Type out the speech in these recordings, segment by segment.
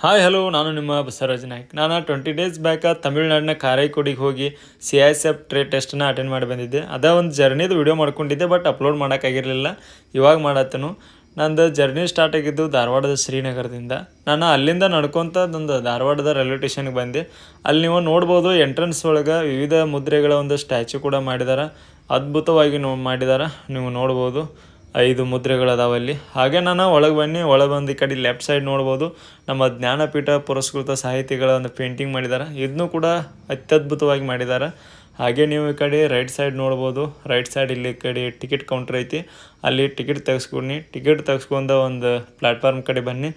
Hi hello, ನಾನು ನಿಮ್ಮ ಬಸವರಾಜ್ ನಾಯ್ಕ್. ನಾನು 20 ಡೇಸ್ ಬ್ಯಾಕ ತಮಿಳ್ನಾಡಿನ ಕಾರೈಕೊಡಿಗೆ ಹೋಗಿ CISF ಟ್ರೇಡ್ ಟೆಸ್ಟನ್ನ ಅಟೆಂಡ್ ಮಾಡಿ ಬಂದಿದ್ದೆ. ಅದೇ ಒಂದು ಜರ್ನಿದು ವಿಡಿಯೋ ಮಾಡ್ಕೊಂಡಿದ್ದೆ, ಬಟ್ ಅಪ್ಲೋಡ್ ಮಾಡೋಕ್ಕಾಗಿರಲಿಲ್ಲ. ಇವಾಗ ಮಾಡತ್ತನು. ನಂದು ಜರ್ನಿ ಸ್ಟಾರ್ಟ್ ಆಗಿದ್ದು ಧಾರವಾಡದ ಶ್ರೀನಗರದಿಂದ. ನಾನು ಅಲ್ಲಿಂದ ನಡ್ಕೊತ ಒಂದು ಧಾರವಾಡದ ರೈಲ್ವೆ ಸ್ಟೇಷನ್ಗೆ ಬಂದೆ. ಅಲ್ಲಿ ನೀವು ನೋಡ್ಬೋದು, ಎಂಟ್ರೆನ್ಸ್ ಒಳಗೆ ವಿವಿಧ ಮುದ್ರೆಗಳ ಒಂದು ಸ್ಟ್ಯಾಚು ಕೂಡ ಮಾಡಿದ್ದಾರೆ. ಅದ್ಭುತವಾಗಿ ಮಾಡಿದ್ದಾರೆ, ನೀವು ನೋಡ್ಬೋದು. 5 ಮುದ್ರೆಗಳದಾವಲ್ಲಿ. ಹಾಗೆ ನಾನು ಒಳಗೆ ಬಂದು ಈ ಕಡೆ ಲೆಫ್ಟ್ ಸೈಡ್ ನೋಡ್ಬೋದು, ನಮ್ಮ ಜ್ಞಾನಪೀಠ ಪುರಸ್ಕೃತ ಸಾಹಿತಿಗಳ ಒಂದು ಪೇಂಟಿಂಗ್ ಮಾಡಿದ್ದಾರೆ. ಇದನ್ನು ಕೂಡ ಅತ್ಯದ್ಭುತವಾಗಿ ಮಾಡಿದ್ದಾರೆ. ಹಾಗೆ ನೀವು ಈ ಕಡೆ ರೈಟ್ ಸೈಡ್ ನೋಡ್ಬೋದು. ರೈಟ್ ಸೈಡ್ ಇಲ್ಲಿ ಈ ಕಡೆ ಟಿಕೆಟ್ ಕೌಂಟ್ರ್ ಐತಿ. ಅಲ್ಲಿ ಟಿಕೆಟ್ ತೆಗೆಸ್ಕೊಂಡು ಒಂದು ಪ್ಲ್ಯಾಟ್ಫಾರ್ಮ್ ಕಡೆ ಬನ್ನಿ.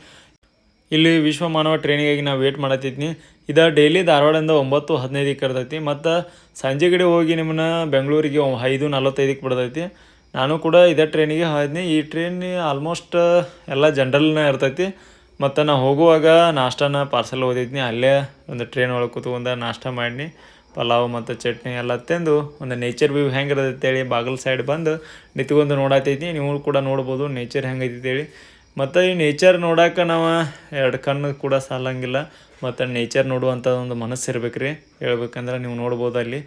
ಇಲ್ಲಿ ವಿಶ್ವ ಮಾನವ ಟ್ರೈನಿಗಾಗಿ ನಾವು ವೇಟ್ ಮಾಡತ್ತಿದ್ನಿ. ಇದು ಡೈಲಿ ಧಾರವಾಡದಿಂದ 9:15ಕ್ಕೆ ಇರ್ತೈತಿ, ಮತ್ತು ಸಂಜೆ ಕಡೆ ಹೋಗಿ ನಿಮ್ಮನ್ನ ಬೆಂಗಳೂರಿಗೆ 5:45ಕ್ಕೆ ಬಿಡ್ತೈತಿ. ನಾನು ಕೂಡ ಇದೇ ಟ್ರೈನಿಗೆ ಹೋದ್ನಿ. ಈ ಟ್ರೈನ್ ಆಲ್ಮೋಸ್ಟ್ ಎಲ್ಲ ಜನ್ರಲ್ನ ಇರ್ತೈತಿ. ಮತ್ತು ನಾವು ಹೋಗುವಾಗ ನಾಷ್ಟಾನ ಪಾರ್ಸಲ್ ಓದಿದ್ನಿ. ಅಲ್ಲೇ ಒಂದು ಟ್ರೈನ್ ಒಳಗೆ ಕೂತ್ಕೊಂಡು ನಾಷ್ಟ ಮಾಡಿನಿ. ಪಲಾವ್ ಮತ್ತು ಚಟ್ನಿ ಎಲ್ಲ ತಿಂದು ಒಂದು ನೇಚರ್ ವ್ಯೂ ಹೆಂಗಿರ್ತೈತೆ ಅಂತೇಳಿ ಬಾಗಿಲು ಸೈಡ್ ಬಂದು ನಿಂತ್ಕೊಂಡು ನೋಡತ್ತೈತಿ. ನೀವು ಕೂಡ ನೋಡ್ಬೋದು ನೇಚರ್ ಹೆಂಗೈತಿ ಅಂತೇಳಿ. ಮತ್ತು ಈ ನೇಚರ್ ನೋಡೋಕೆ ನಾವು 2 ಕಣ್ಣು ಕೂಡ ಸಾಲಂಗಿಲ್ಲ. ಮತ್ತು ನೇಚರ್ ನೋಡುವಂಥ ಒಂದು ಮನಸ್ಸು ಇರ್ಬೇಕು ರೀ. ಹೇಳ್ಬೇಕಂದ್ರೆ ನೀವು ನೋಡ್ಬೋದು ಅಲ್ಲಿ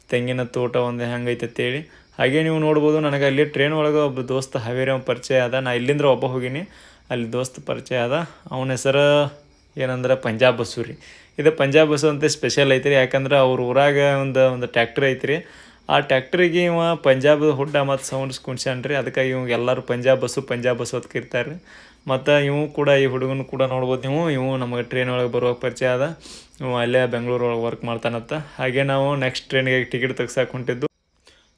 ತೆಂಗಿನ ತೋಟ ಒಂದು ಹೆಂಗೈತೆ ಅಂತೇಳಿ. ಹಾಗೆ ನೀವು ನೋಡ್ಬೋದು, ನನಗೆ ಅಲ್ಲಿ ಟ್ರೈನ್ ಒಳಗೆ ಒಬ್ಬ ದೋಸ್ತ ಹಾವೇರಿ ಪರಿಚಯ ಅದ. ನಾ ಇಲ್ಲಿಂದ ಒಬ್ಬ ಹೋಗೀನಿ, ಅಲ್ಲಿ ದೋಸ್ತ ಪರಿಚಯ ಅದ. ಅವನ ಹೆಸರು ಏನಂದ್ರೆ ಪಂಜಾಬ್ ಬಸ್ಸು ರೀ. ಇದು ಪಂಜಾಬ್ ಬಸ್ಸು ಅಂತ ಸ್ಪೆಷಲ್ ಐತ್ರಿ. ಯಾಕಂದ್ರೆ ಅವ್ರ ಊರಾಗ ಒಂದು ಟ್ಯಾಕ್ಟ್ರಿ ಐತ್ರಿ. ಆ ಟ್ಯಾಕ್ಟ್ರಿಗೆ ಇವ ಪಂಜಾಬ್ ಹುಡ್ಡ ಮತ್ತು ಸೌಂಡ್ಸ್ ಕುಣ್ಸ್ಯಾನ್ರಿ. ಅದಕ್ಕಾಗಿ ಇವಾಗ ಎಲ್ಲರೂ ಪಂಜಾಬ್ ಬಸ್ಸು ಅಂತ ಕರೀತಾರೆ. ಮತ್ತು ಇವು ಕೂಡ, ಈ ಹುಡುಗನ ಕೂಡ ನೋಡ್ಬೋದು ನೀವು. ಇವು ನಮಗೆ ಟ್ರೈನ್ ಒಳಗೆ ಬರುವಾಗ ಪರಿಚಯ ಅದ. ಇವು ಅಲ್ಲೇ ಬೆಂಗಳೂರು ಒಳಗೆ ವರ್ಕ್ ಮಾಡ್ತಾನಂತ. ಹಾಗೆ ನಾವು ನೆಕ್ಸ್ಟ್ ಟ್ರೈನಿಗೆ ಟಿಕೆಟ್ ತೆಗ್ಸಕ್ಕೆ ಹೊಂಟಿದ್ದು.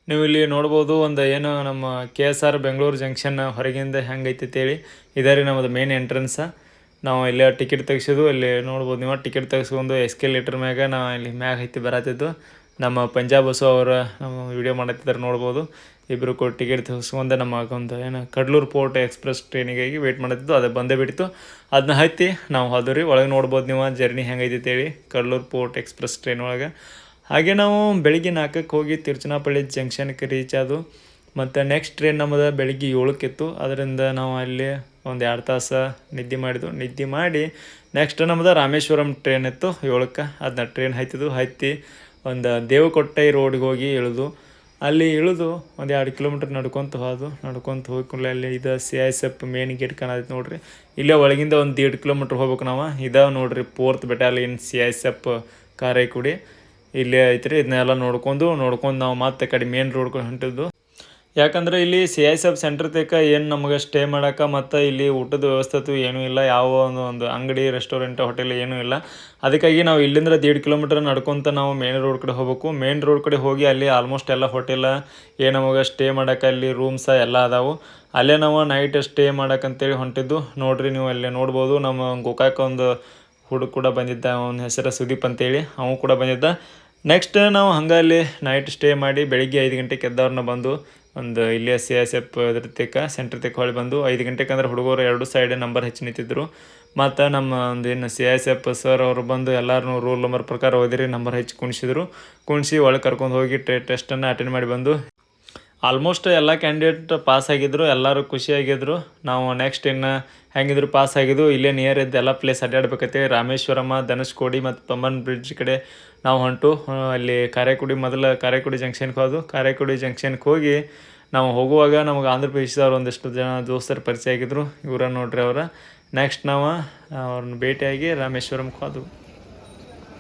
ನೀವು ಇಲ್ಲಿ ನೋಡ್ಬೋದು, ಒಂದು ಏನು ನಮ್ಮ KSR ಬೆಂಗಳೂರು ಜಂಕ್ಷನ್ ಹೊರಗಿಂದ ಹೆಂಗೈತಿ ಅಂತೇಳಿ. ಇದೇ ರೀ ನಮ್ಮದು ಮೇನ್ ಎಂಟ್ರೆನ್ಸ. ನಾವು ಇಲ್ಲೇ ಟಿಕೆಟ್ ತೆಗ್ಸಿದ್ದು. ಇಲ್ಲಿ ನೋಡ್ಬೋದು ನೀವು, ಟಿಕೆಟ್ ತೆಗೆಸ್ಕೊಂಡು ಎಸ್ಕೇಲೇಟರ್ ಮ್ಯಾಗ ನಾವು ಇಲ್ಲಿ ಮ್ಯಾಗ ಹತ್ತಿ ಬರತ್ತಿದ್ದು. ನಮ್ಮ ಪಂಜಾಬ್ ಬಸ್ಸು ಅವರು ನಮ್ಮ ವಿಡಿಯೋ ಮಾಡತ್ತಿದ್ದಾರೆ ನೋಡ್ಬೋದು. ಇಬ್ಬರು ಕೂಡ ಟಿಕೆಟ್ ತೆಗೆಸ್ಕೊಂಡು ನಮ್ಮ ಒಂದು ಏನು ಕಡ್ಲೂರು ಪೋರ್ಟ್ ಎಕ್ಸ್ಪ್ರೆಸ್ ಟ್ರೈನಿಗಾಗಿ ವೇಟ್ ಮಾಡತ್ತಿದ್ದು. ಅದು ಬಂದೇ ಬಿಡ್ತು. ಅದನ್ನ ಹತ್ತಿ ನಾವು ಹೋದ್ವಿ ರೀ. ಒಳಗೆ ನೋಡ್ಬೋದು ನೀವು ಜರ್ನಿ ಹೆಂಗೈತಿ ಅಂತೇಳಿ ಕಡ್ಲೂರು ಪೋರ್ಟ್ ಎಕ್ಸ್ಪ್ರೆಸ್ ಟ್ರೈನ್ ಒಳಗೆ. ಹಾಗೆ ನಾವು ಬೆಳಿಗ್ಗೆ 4ಕ್ಕೆ ಹೋಗಿ ತಿರುಚನಾಪಳ್ಳಿ ಜಂಕ್ಷನ್ಗೆ ರೀಚ್ ಆದವು. ಮತ್ತು ನೆಕ್ಸ್ಟ್ ಟ್ರೈನ್ ನಮ್ಮದು ಬೆಳಿಗ್ಗೆ 7ಕ್ಕೆ ಇತ್ತು. ಅದರಿಂದ ನಾವು ಅಲ್ಲಿ ಒಂದು 2 ತಾಸು ನಿದ್ದೆ ಮಾಡಿ ನೆಕ್ಸ್ಟ್ ನಮ್ಮದು ರಾಮೇಶ್ವರಂ ಟ್ರೈನ್ ಇತ್ತು 7ಕ್ಕೆ. ಅದನ್ನ ಟ್ರೈನ್ ಹತ್ತಿ ಒಂದು ದೇವಕೊಟ್ಟೈ ರೋಡ್ಗೆ ಹೋಗಿ ಅಲ್ಲಿ ಇಳಿದು ಒಂದು 2 ಕಿಲೋಮೀಟ್ರ್ ನಡ್ಕೊತ ಹೋಗ್ಕೊಳ್ಳಿ. ಅಲ್ಲಿ ಇದು CISF ಮೇನ್ ಗೇಟ್ ಕಾಣತ್ತೆ ನೋಡಿರಿ. ಇಲ್ಲೇ ಒಳಗಿಂದ ಒಂದು 1.5 ಕಿಲೋಮೀಟ್ರ್ ಹೋಗ್ಬೇಕು ನಾವು. ಇದಾವೆ ನೋಡಿರಿ 4th ಬೆಟಾಲಿಯನ್ CISF ಕಾರೈಕುಡಿ ಇಲ್ಲೇ ಐತ್ರಿ. ಇದನ್ನೆಲ್ಲ ನೋಡ್ಕೊಂಡು ನಾವು ಮತ್ತೆ ಕಡೆ ಮೇನ್ ರೋಡ್ಗಳು ಹೊಂಟಿದ್ದು. ಯಾಕಂದರೆ ಇಲ್ಲಿ CISF ಸೆಂಟ್ರ್ ತನಕ ಏನು ನಮಗೆ ಸ್ಟೇ ಮಾಡೋಕೆ ಮತ್ತು ಇಲ್ಲಿ ಊಟದ ವ್ಯವಸ್ಥೆ ಏನೂ ಇಲ್ಲ. ಯಾವ ಒಂದು ಅಂಗಡಿ, ರೆಸ್ಟೋರೆಂಟ್, ಹೋಟೆಲ್ ಏನೂ ಇಲ್ಲ. ಅದಕ್ಕಾಗಿ ನಾವು ಇಲ್ಲಿಂದ 1.5 ಕಿಲೋಮೀಟ್ರ್ ನಡ್ಕೊತ ನಾವು ಮೇನ್ ರೋಡ್ ಕಡೆ ಹೋಗ್ಬೇಕು. ಮೇನ್ ರೋಡ್ ಕಡೆ ಹೋಗಿ ಅಲ್ಲಿ ಆಲ್ಮೋಸ್ಟ್ ಎಲ್ಲ ಹೋಟೆಲ, ಏನು ನಮಗೆ ಸ್ಟೇ ಮಾಡೋಕೆ ಅಲ್ಲಿ ರೂಮ್ಸ ಎಲ್ಲ ಅದಾವು. ಅಲ್ಲೇ ನಾವು ನೈಟ್ ಸ್ಟೇ ಮಾಡೋಕ್ಕಂತೇಳಿ ಹೊಂಟಿದ್ದು. ನೋಡಿರಿ ನೀವು ಅಲ್ಲೇ ನೋಡ್ಬೋದು, ನಮ್ಮ ಗೋಕಾಕ ಒಂದು ಹುಡುಗ ಕೂಡ ಬಂದಿದ್ದ. ಅವನ ಹೆಸರು ಸುದೀಪ್ ಅಂತೇಳಿ, ಅವನು ಕೂಡ ಬಂದಿದ್ದ. ನೆಕ್ಸ್ಟ್ ನಾವು ಹಂಗೆ ಅಲ್ಲಿ ನೈಟ್ ಸ್ಟೇ ಮಾಡಿ ಬೆಳಿಗ್ಗೆ 5 ಗಂಟೆಗೆ ಎದ್ದವ್ರನ್ನ ಬಂದು ಒಂದು ಇಲ್ಲೇ CISF ಸೆಂಟ್ರ್ ತಕ್ಕ ಹೊಳ್ಳಿ ಬಂದು 5 ಗಂಟೆಗೆ ಅಂದ್ರೆ ಹುಡುಗರು 2 ಸೈಡ್ ನಂಬರ್ ಹೆಚ್ಚು ನಿಂತಿದ್ರು. ಮತ್ತು ನಮ್ಮ ಒಂದು ಏನು CISF ಸರ್ ಅವರು ಬಂದು ಎಲ್ಲರೂ ರೂಲ್ ನಂಬರ್ ಪ್ರಕಾರ ಓದಿರಿ ನಂಬರ್ ಹೆಚ್ಚು ಕುಣಿಸಿ ಒಳಗೆ ಕರ್ಕೊಂಡು ಹೋಗಿ ಟೆಸ್ಟನ್ನು ಅಟೆಂಡ್ ಮಾಡಿ ಬಂದು ಆಲ್ಮೋಸ್ಟ್ ಎಲ್ಲ ಕ್ಯಾಂಡಿಡೇಟ್ ಪಾಸ್ ಆಗಿದ್ದರು. ಎಲ್ಲರೂ ಖುಷಿಯಾಗಿದ್ದರು. ನಾವು ನೆಕ್ಸ್ಟ್ ಇನ್ನು ಹೆಂಗಿದ್ರು ಪಾಸ್ ಆಗಿದ್ದು. ಇಲ್ಲೇ ನಿಯರ್ ಇದ್ದು ಎಲ್ಲ ಪ್ಲೇಸ್ ಅಡ್ಡಾಡ್ಬೇಕೈತಿ. ರಾಮೇಶ್ವರಮ, ಧನುಷ್ಕೋಡಿ ಮತ್ತು ಪಂಬನ್ ಬ್ರಿಡ್ಜ್ ಕಡೆ ನಾವು ಹೊಂಟು. ಅಲ್ಲಿ ಕಾರೈಕುಡಿ ಜಂಕ್ಷನ್ಗೆ ಹೋಗಿ ನಾವು ಹೋಗುವಾಗ ನಮಗೆ ಆಂಧ್ರ ಪ್ರದೇಶದವ್ರು ಒಂದಿಷ್ಟು ಜನ ದೋಸ್ತರು ಪರಿಚಯ ಆಗಿದ್ದರು. ಇವರ ನೋಡ್ರಿ ನೆಕ್ಸ್ಟ್ ನಾವು ಅವ್ರನ್ನ ಭೇಟಿಯಾಗಿ ರಾಮೇಶ್ವರಂಗೆ ಹೋದವು.